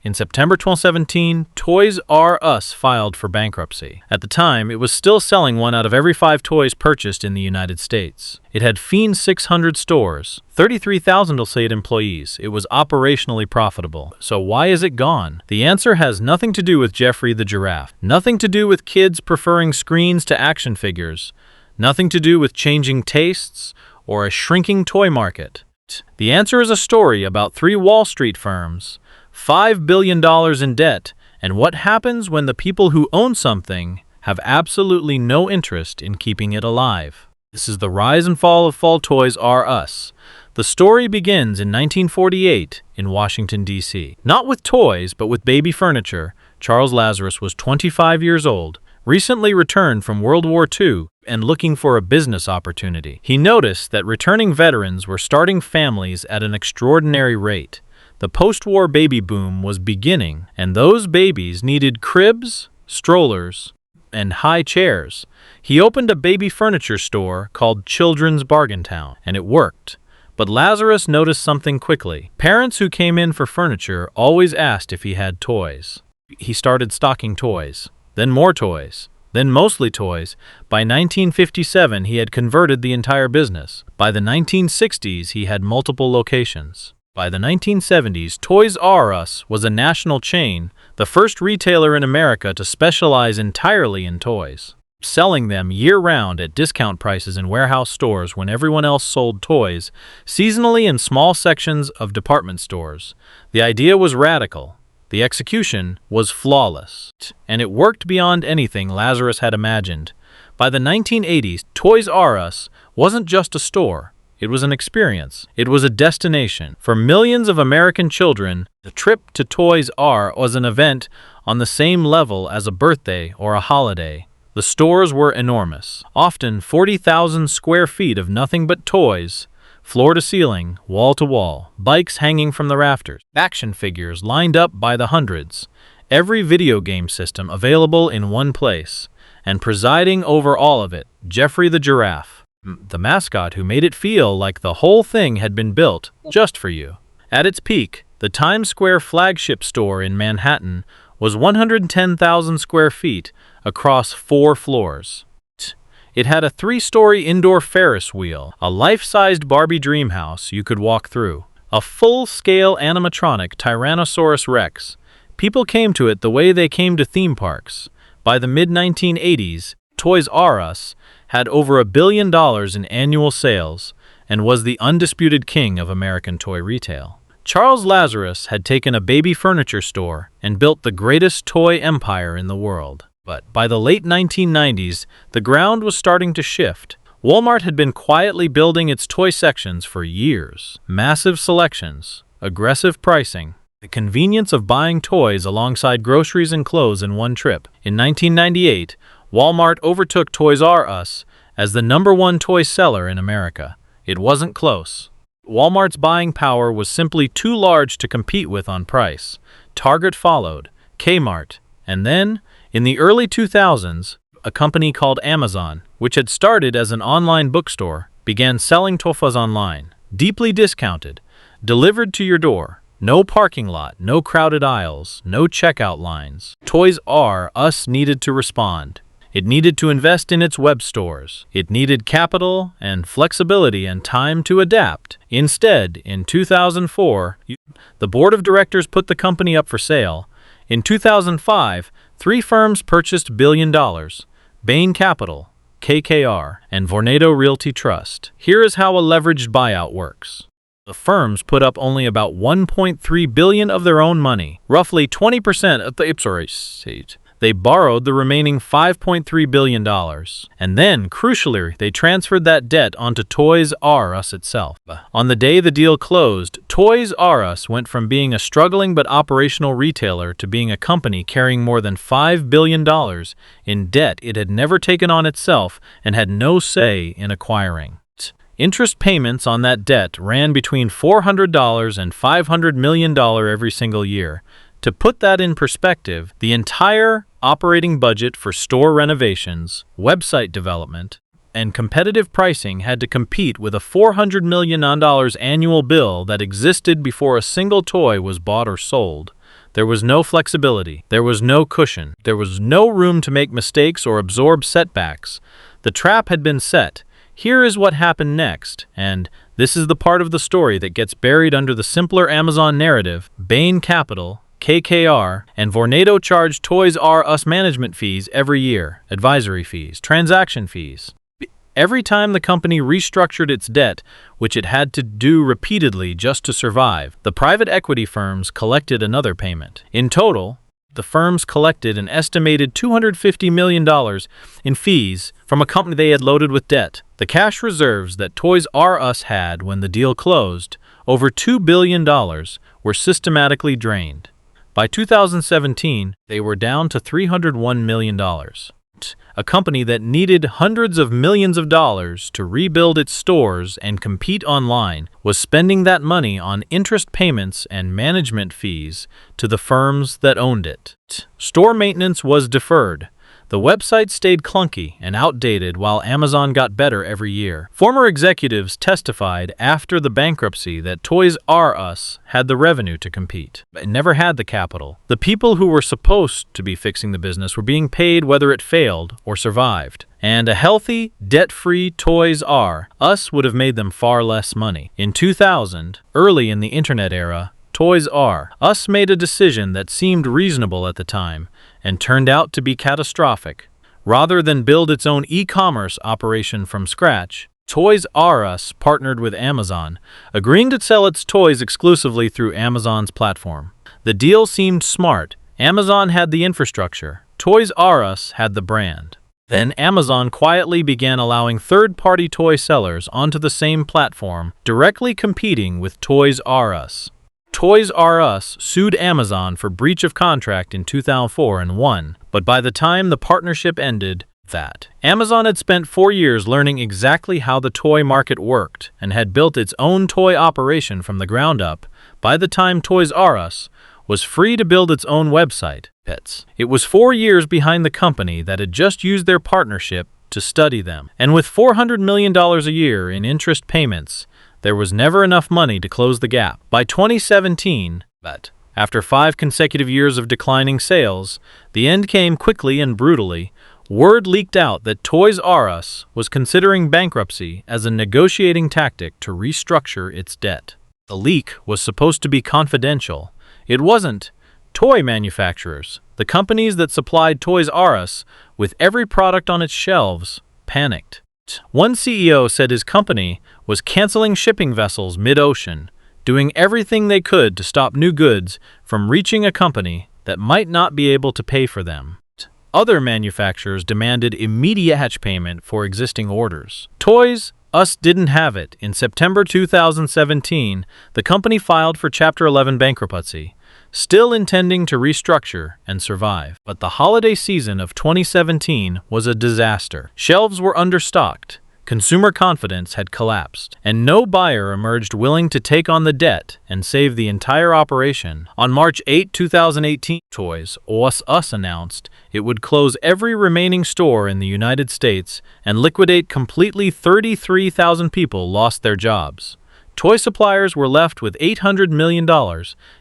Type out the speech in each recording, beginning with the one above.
In September 2017, Toys R Us filed for bankruptcy. At the time, it was still selling 1 out of every 5 toys purchased in the United States. It had fiend 600 stores, 33,000 Liquidation employees. It was operationally profitable. So why is it gone? The answer has nothing to do with Jeffrey the Giraffe, nothing to do with kids preferring screens to action figures, nothing to do with changing tastes or a shrinking toy market. The answer is a story about 3 Wall Street firms, $5 billion in debt, and what happens when the people who own something have absolutely no interest in keeping it alive. This is the rise and fall of Toys R Us. The story begins in 1948 in Washington, D.C. Not with toys, but with baby furniture. Charles Lazarus was 25 years old, recently returned from World War II, and looking for a business opportunity. He noticed that returning veterans were starting families at an extraordinary rate. The post-war baby boom was beginning, and those babies needed cribs, strollers, and high chairs. He opened a baby furniture store called Children's Bargain Town, and it worked. But Lazarus noticed something quickly. Parents who came in for furniture always asked if he had toys. He started stocking toys, then more toys, then mostly toys. By 1957, he had converted the entire business. By the 1960s, he had multiple locations. By the 1970s, Toys R Us was a national chain, the first retailer in America to specialize entirely in toys, selling them year-round at discount prices in warehouse stores when everyone else sold toys, seasonally in small sections of department stores. The idea was radical. The execution was flawless, and it worked beyond anything Lazarus had imagined. By the 1980s, Toys R Us wasn't just a store. It was an experience. It was a destination. For millions of American children, the trip to Toys R was an event on the same level as a birthday or a holiday. The stores were enormous, often 40,000 square feet of nothing but toys, floor to ceiling, wall to wall, bikes hanging from the rafters, action figures lined up by the hundreds, every video game system available in one place, and presiding over all of it, Jeffrey the Giraffe, the mascot who made it feel like the whole thing had been built just for you. At its peak, the Times Square flagship store in Manhattan was 110,000 square feet across 4 floors. It had a 3-story indoor Ferris wheel, a life-sized Barbie dream house you could walk through, a full-scale animatronic Tyrannosaurus Rex. People came to it the way they came to theme parks. By the mid-1980s, Toys R Us had over $1 billion in annual sales and was the undisputed king of American toy retail. Charles Lazarus had taken a baby furniture store and built the greatest toy empire in the world. But by the late 1990s, the ground was starting to shift. Walmart had been quietly building its toy sections for years. Massive selections, aggressive pricing, the convenience of buying toys alongside groceries and clothes in one trip. In 1998, Walmart overtook Toys R Us as the #1 toy seller in America. It wasn't close. Walmart's buying power was simply too large to compete with on price. Target followed, Kmart, and then, in the early 2000s, a company called Amazon, which had started as an online bookstore, began selling toys online, deeply discounted, delivered to your door. No parking lot, no crowded aisles, no checkout lines. Toys R Us needed to respond. It needed to invest in its web stores. It needed capital and flexibility and time to adapt. Instead, in 2004, the board of directors put the company up for sale. In 2005, 3 firms purchased $1 billion: Bain Capital, KKR, and Vornado Realty Trust. Here is how a leveraged buyout works. The firms put up only about $1.3 billion of their own money, roughly 20% of the seat. They borrowed the remaining $5.3 billion, and then, crucially, they transferred that debt onto Toys R Us itself. On the day the deal closed, Toys R Us went from being a struggling but operational retailer to being a company carrying more than $5 billion in debt it had never taken on itself and had no say in acquiring. Interest payments on that debt ran between $400 and $500 million every single year. To put that in perspective, the entire operating budget for store renovations, website development, and competitive pricing had to compete with a $400 million annual bill that existed before a single toy was bought or sold. There was no flexibility. There was no cushion. There was no room to make mistakes or absorb setbacks. The trap had been set. Here is what happened next, and this is the part of the story that gets buried under the simpler Amazon narrative. Bain Capital, KKR, and Vornado charged Toys R Us management fees every year, advisory fees, transaction fees. Every time the company restructured its debt, which it had to do repeatedly just to survive, the private equity firms collected another payment. In total, the firms collected an estimated $250 million in fees from a company they had loaded with debt. The cash reserves that Toys R Us had when the deal closed, over $2 billion, were systematically drained. By 2017, they were down to $301 million. A company that needed hundreds of millions of dollars to rebuild its stores and compete online was spending that money on interest payments and management fees to the firms that owned it. Store maintenance was deferred. The website stayed clunky and outdated while Amazon got better every year. Former executives testified after the bankruptcy that Toys R Us had the revenue to compete, but never had the capital. The people who were supposed to be fixing the business were being paid whether it failed or survived. And a healthy, debt-free Toys R Us would have made them far less money. In 2000, early in the internet era, Toys R Us made a decision that seemed reasonable at the time and turned out to be catastrophic. Rather than build its own e-commerce operation from scratch, Toys R Us partnered with Amazon, agreeing to sell its toys exclusively through Amazon's platform. The deal seemed smart. Amazon had the infrastructure. Toys R Us had the brand. Then Amazon quietly began allowing third-party toy sellers onto the same platform, directly competing with Toys R Us. Toys R Us sued Amazon for breach of contract in 2004 and won, but by the time the partnership ended, Amazon had spent 4 years learning exactly how the toy market worked and had built its own toy operation from the ground up. By the time Toys R Us was free to build its own website, it was 4 years behind the company that had just used their partnership to study them. And with $400 million a year in interest payments, there was never enough money to close the gap. By 2017, after 5 consecutive years of declining sales, the end came quickly and brutally. Word leaked out that Toys R Us was considering bankruptcy as a negotiating tactic to restructure its debt. The leak was supposed to be confidential. It wasn't. Toy manufacturers, the companies that supplied Toys R Us with every product on its shelves, panicked. One CEO said his company was canceling shipping vessels mid-ocean, doing everything they could to stop new goods from reaching a company that might not be able to pay for them. Other manufacturers demanded immediate cash payment for existing orders. Toys Us didn't have it. In September 2017, the company filed for Chapter 11 bankruptcy, still intending to restructure and survive. But the holiday season of 2017 was a disaster. Shelves were understocked, consumer confidence had collapsed, and no buyer emerged willing to take on the debt and save the entire operation. On March 8, 2018, Toys R Us announced it would close every remaining store in the United States and liquidate completely. 33,000 people lost their jobs. Toy suppliers were left with $800 million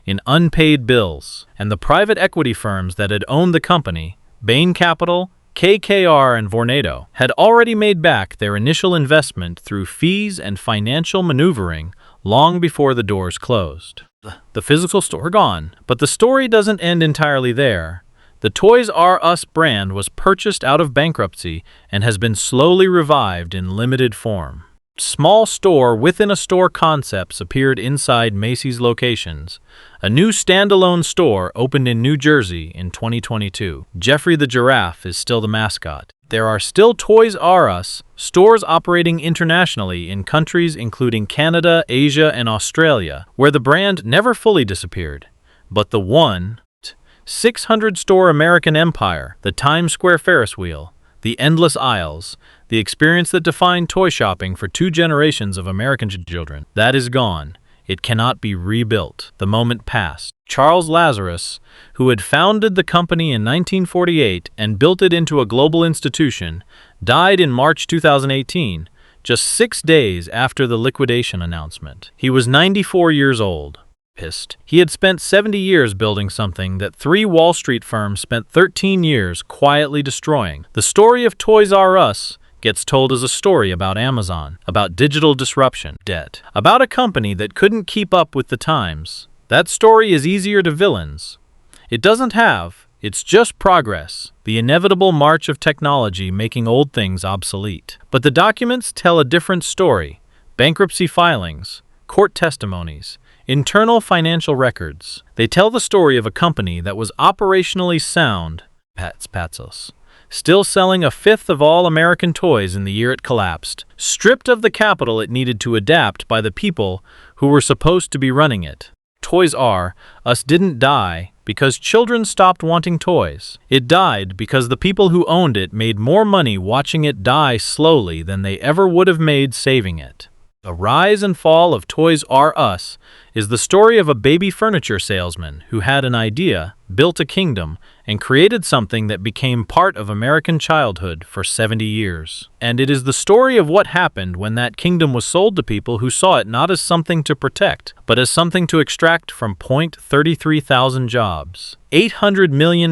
in unpaid bills, and the private equity firms that had owned the company, Bain Capital, KKR, and Vornado, had already made back their initial investment through fees and financial maneuvering long before the doors closed. The physical store gone, but the story doesn't end entirely there. The Toys R Us brand was purchased out of bankruptcy and has been slowly revived in limited form. Small store within a store concepts appeared inside Macy's locations. A new standalone store opened in New Jersey in 2022. Jeffrey the Giraffe is still the mascot. There are still Toys R Us stores operating internationally in countries including Canada, Asia, and Australia, where the brand never fully disappeared. But the 600-store American empire, the Times Square Ferris wheel, the endless aisles, the experience that defined toy shopping for 2 generations of American children, that is gone. It cannot be rebuilt. The moment passed. Charles Lazarus, who had founded the company in 1948 and built it into a global institution, died in March 2018, just 6 days after the liquidation announcement. He was 94 years old. Pissed. He had spent 70 years building something that 3 Wall Street firms spent 13 years quietly destroying. The story of Toys R Us gets told as a story about Amazon, about digital disruption, debt, about a company that couldn't keep up with the times. That story is easier to villains. It doesn't have, it's just progress, the inevitable march of technology making old things obsolete. But the documents tell a different story. Bankruptcy filings, court testimonies, internal financial records. They tell the story of a company that was operationally sound, Patsos, still selling 1/5 of all American toys in the year it collapsed, stripped of the capital it needed to adapt by the people who were supposed to be running it. Toys R Us didn't die because children stopped wanting toys. It died because the people who owned it made more money watching it die slowly than they ever would have made saving it. The rise and fall of Toys R Us is the story of a baby furniture salesman who had an idea, built a kingdom, and created something that became part of American childhood for 70 years. And it is the story of what happened when that kingdom was sold to people who saw it not as something to protect, but as something to extract from 33,000 jobs, $800 million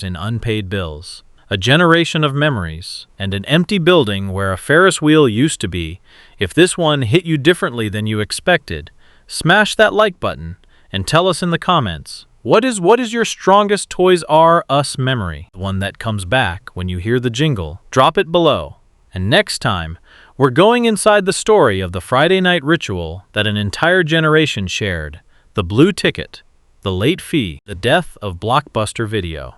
in unpaid bills, a generation of memories, and an empty building where a Ferris wheel used to be. If this one hit you differently than you expected, smash that like button and tell us in the comments, what is your strongest Toys R Us memory? The one that comes back when you hear the jingle. Drop it below. And next time, we're going inside the story of the Friday night ritual that an entire generation shared, the blue ticket, the late fee, the death of Blockbuster Video.